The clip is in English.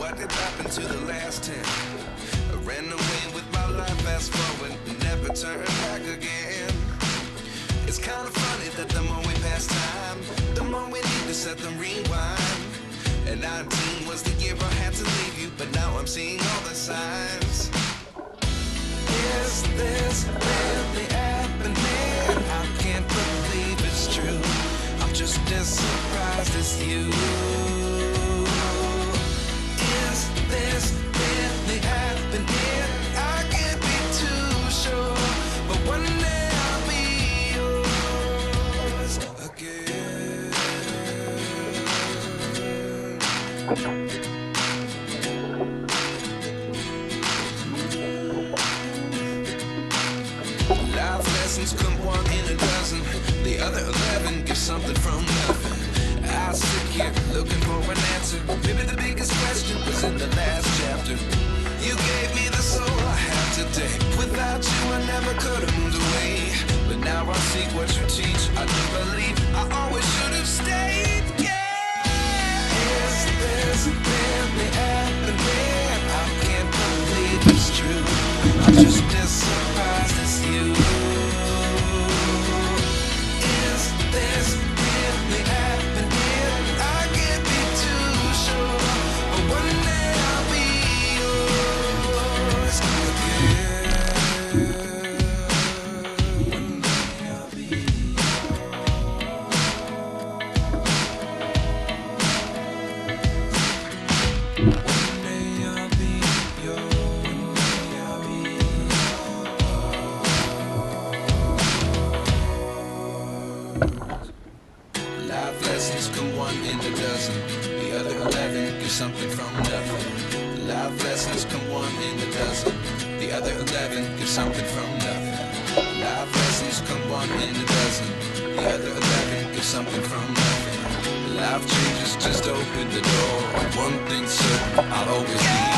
what did happen to the last 10? I ran away with my life, fast forward, never turn back again. It's kind of funny that the more we pass time, the more we need to set them rewind. And 19 was the year I had to leave you, but now I'm seeing all the signs. Is this really happening? I can't believe it's true. I'm just as surprised as you. Is this really happening? I can't be too sure, but one day I'll be yours again. Life lessons come one in a dozen. The other 11 give something from nothing. I sit here looking for an answer. Maybe the biggest question was in the last chapter. You gave me the soul I have today. Without you I never could have moved away. But now I see what you teach. I do believe I always should have stayed. Yeah. Is this really happening? I can't believe it's true. I'm just as surprised as you. Is this really happening? I can't be too sure, but one day I'll be yours again. One day I'll be Life lessons come one in a dozen. The other 11 give something from nothing. Life lessons come one in a dozen. The other 11 give something from nothing. Life lessons come one in a dozen. The other 11 give something from nothing. Life changes just open the door. One thing's certain, I'll always be